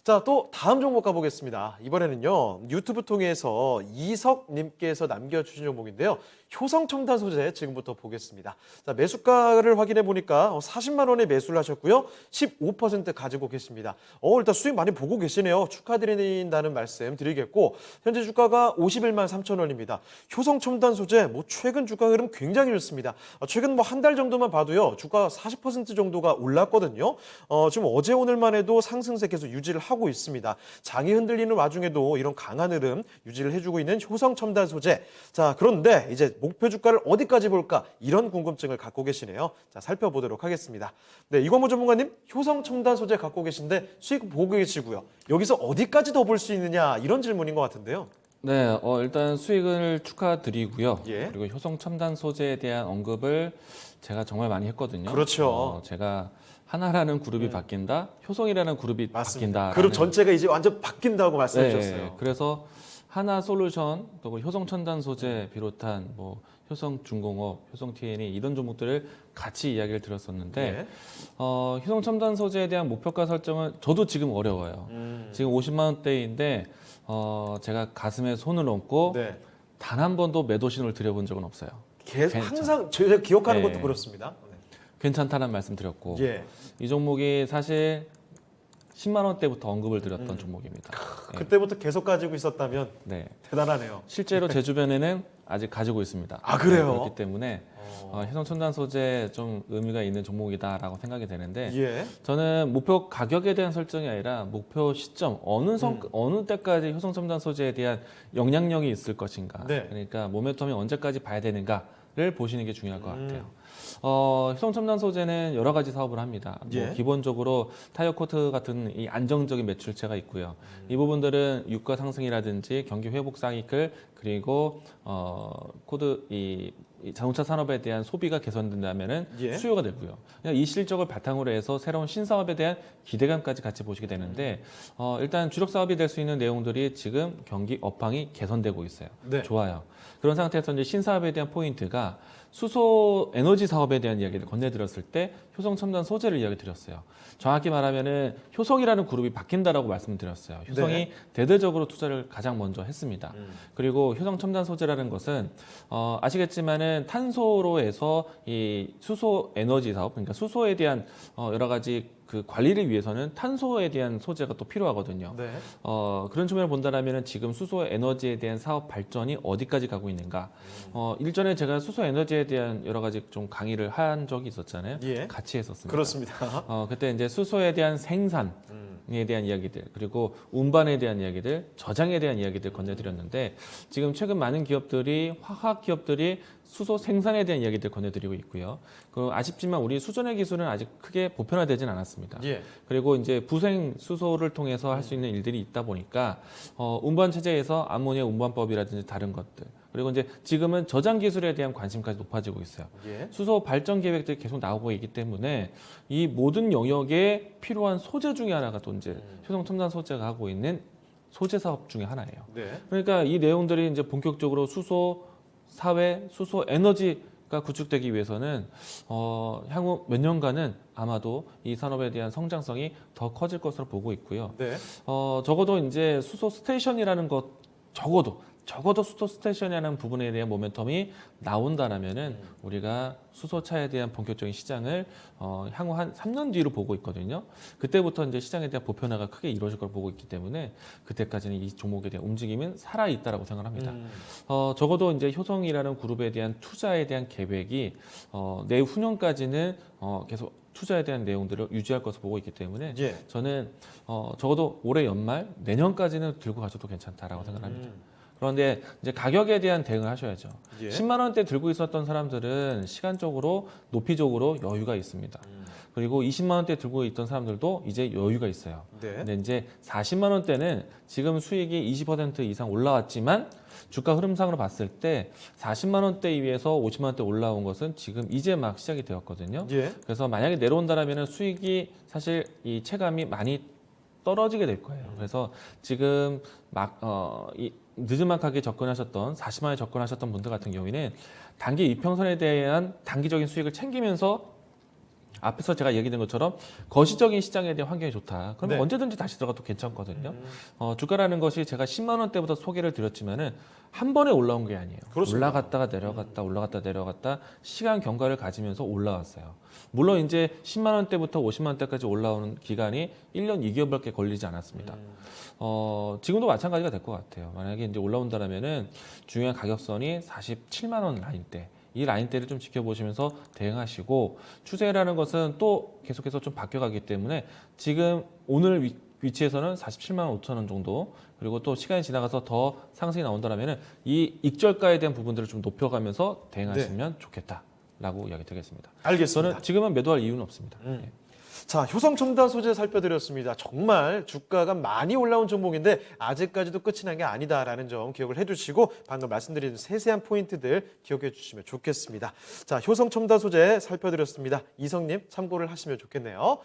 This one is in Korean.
자, 또 다음 종목 가보겠습니다. 이번에는요, 유튜브 통해서 이석님께서 남겨주신 종목인데요. 효성첨단 소재 지금부터 보겠습니다. 자, 매수가를 확인해 보니까 40만 원에 매수를 하셨고요. 15% 가지고 계십니다. 일단 수익 많이 보고 계시네요. 축하드린다는 말씀 드리겠고, 현재 주가가 51만 3천 원입니다. 효성첨단 소재, 최근 주가 흐름 굉장히 좋습니다. 최근 한 달 정도만 봐도요, 주가 40% 정도가 올랐거든요. 지금 어제 오늘만 해도 상승세 계속 유지를 하고 있습니다. 장이 흔들리는 와중에도 이런 강한 흐름 유지를 해주고 있는 효성첨단 소재. 자, 그런데 이제 목표 주가를 어디까지 볼까? 이런 궁금증을 갖고 계시네요. 자, 살펴보도록 하겠습니다. 네, 이광무 전문가님, 효성첨단 소재 갖고 계신데 수익 보고 계시고요. 여기서 어디까지 더 볼 수 있느냐? 이런 질문인 것 같은데요. 네, 일단 수익을 축하드리고요. 예. 그리고 효성첨단 소재에 대한 언급을 제가 정말 많이 했거든요. 그렇죠. 제가 하나라는 그룹이 바뀐다, 효성이라는 그룹이 맞습니다. 바뀐다. 그룹 전체가 이제 완전 바뀐다고 말씀해 주셨어요. 네, 그래서 하나솔루션, 또 효성첨단 소재 비롯한 효성중공업, 효성TNE 이런 종목들을 같이 이야기를 드렸었는데 네. 효성첨단 소재에 대한 목표가 설정은 저도 지금 어려워요. 지금 50만 원대인데 제가 가슴에 손을 얹고 네. 단 한 번도 매도 신호를 드려본 적은 없어요. 항상 제가 기억하는 네. 것도 그렇습니다. 괜찮다는 말씀 드렸고 예. 이 종목이 사실 10만 원대부터 언급을 드렸던 종목입니다. 그때부터 계속 가지고 있었다면 네. 대단하네요. 실제로 제 주변에는 아직 가지고 있습니다. 아, 그래요? 그렇기 때문에 효성첨단 소재 좀 의미가 있는 종목이다라고 생각이 되는데 예. 저는 목표 가격에 대한 설정이 아니라 목표 시점 어느 때까지 효성첨단 소재에 대한 영향력이 있을 것인가. 네. 그러니까 모멘텀이 언제까지 봐야 되는가를 보시는 게 중요할 것 같아요. 효성첨단 소재는 여러 가지 사업을 합니다. 예. 기본적으로 타이어 코트 같은 이 안정적인 매출체가 있고요. 이 부분들은 유가 상승이라든지 경기 회복 사이클 그리고 이 자동차 산업에 대한 소비가 개선된다면은 예. 수요가 되고요. 이 실적을 바탕으로 해서 새로운 신사업에 대한 기대감까지 같이 보시게 되는데 일단 주력 사업이 될 수 있는 내용들이 지금 경기 업황이 개선되고 있어요. 네. 좋아요. 그런 상태에서 이제 신사업에 대한 포인트가 수소 에너지 사업에 대한 이야기를 건네드렸을 때 효성첨단 소재를 이야기 드렸어요. 정확히 말하면은 효성이라는 그룹이 바뀐다라고 말씀드렸어요. 효성이 네. 대대적으로 투자를 가장 먼저 했습니다. 그리고 효성첨단 소재라는 것은 아시겠지만은 탄소로 해서 이 수소 에너지 사업, 그러니까 수소에 대한 여러 가지 그 관리를 위해서는 탄소에 대한 소재가 또 필요하거든요. 네. 그런 측면을 본다면 지금 수소 에너지에 대한 사업 발전이 어디까지 가고 있는가? 일전에 제가 수소 에너지에 대한 여러 가지 좀 강의를 한 적이 있었잖아요. 예. 같이 했었습니다. 그렇습니다. 그때 이제 수소에 대한 생산에 대한 이야기들, 그리고 운반에 대한 이야기들, 저장에 대한 이야기들 건네드렸는데 지금 최근 많은 기업들이 화학 기업들이 수소 생산에 대한 이야기들 건네드리고 있고요. 아쉽지만 우리 수전의 기술은 아직 크게 보편화되진 않았습니다. 예. 그리고 이제 부생 수소를 통해서 할 수 있는 일들이 있다 보니까 운반 체제에서 암모니아 운반법이라든지 다른 것들 그리고 이제 지금은 저장 기술에 대한 관심까지 높아지고 있어요. 예. 수소 발전 계획들이 계속 나오고 있기 때문에 이 모든 영역에 필요한 소재 중에 하나가 또 이제 효성첨단 소재가 하고 있는 소재 사업 중에 하나예요. 네. 그러니까 이 내용들이 이제 본격적으로 수소 사회, 수소 에너지가 구축되기 위해서는 향후 몇 년간은 아마도 이 산업에 대한 성장성이 더 커질 것으로 보고 있고요. 네. 적어도 이제 수소 스테이션이라는 것 적어도 수소 스테이션이라는 부분에 대한 모멘텀이 나온다라면은 우리가 수소차에 대한 본격적인 시장을 향후 한 3년 뒤로 보고 있거든요. 그때부터 이제 시장에 대한 보편화가 크게 이루어질 걸 보고 있기 때문에 그때까지는 이 종목에 대한 움직임은 살아 있다라고 생각합니다. 적어도 이제 효성이라는 그룹에 대한 투자에 대한 계획이 내후년까지는 계속 투자에 대한 내용들을 유지할 것으로 보고 있기 때문에 예. 저는 적어도 올해 연말 내년까지는 들고 가셔도 괜찮다라고 생각합니다. 그런데 이제 가격에 대한 대응을 하셔야죠. 예. 10만 원대 들고 있었던 사람들은 시간적으로 높이적으로 여유가 있습니다. 그리고 20만 원대 들고 있던 사람들도 이제 여유가 있어요. 네. 근데 이제 40만 원대는 지금 수익이 20% 이상 올라왔지만 주가 흐름상으로 봤을 때 40만 원대 위에서 50만 원대 올라온 것은 지금 이제 막 시작이 되었거든요. 예. 그래서 만약에 내려온다라면 수익이 사실 이 체감이 많이 떨어지게 될 거예요. 그래서 지금 늦지막하게 접근하셨던 40만 원에 접근하셨던 분들 같은 경우에는 단기 이평선에 대한 단기적인 수익을 챙기면서 앞에서 제가 얘기한 것처럼 거시적인 시장에 대한 환경이 좋다. 그러면 네. 언제든지 다시 들어가도 괜찮거든요. 주가라는 것이 제가 10만 원대부터 소개를 드렸지만은 한 번에 올라온 게 아니에요. 그렇습니다. 올라갔다가 내려갔다, 올라갔다 내려갔다 시간 경과를 가지면서 올라왔어요. 물론 이제 10만 원대부터 50만 원대까지 올라오는 기간이 1년 2개월밖에 걸리지 않았습니다. 지금도 마찬가지가 될 것 같아요. 만약에 이제 올라온다라면은 중요한 가격선이 47만 원 라인대. 이 라인대를 좀 지켜보시면서 대응하시고 추세라는 것은 또 계속해서 좀 바뀌어가기 때문에 지금 오늘 위치에서는 47만 5천 원 정도 그리고 또 시간이 지나가서 더 상승이 나온다면은 이 익절가에 대한 부분들을 좀 높여가면서 대응하시면 좋겠다라고 이야기 드리겠습니다. 알겠습니다. 저는 지금은 매도할 이유는 없습니다. 예. 자, 효성첨단 소재 살펴드렸습니다. 정말 주가가 많이 올라온 종목인데 아직까지도 끝이 난 게 아니다라는 점 기억을 해두시고 방금 말씀드린 세세한 포인트들 기억해 주시면 좋겠습니다. 자, 효성첨단 소재 살펴드렸습니다. 이성님 참고를 하시면 좋겠네요.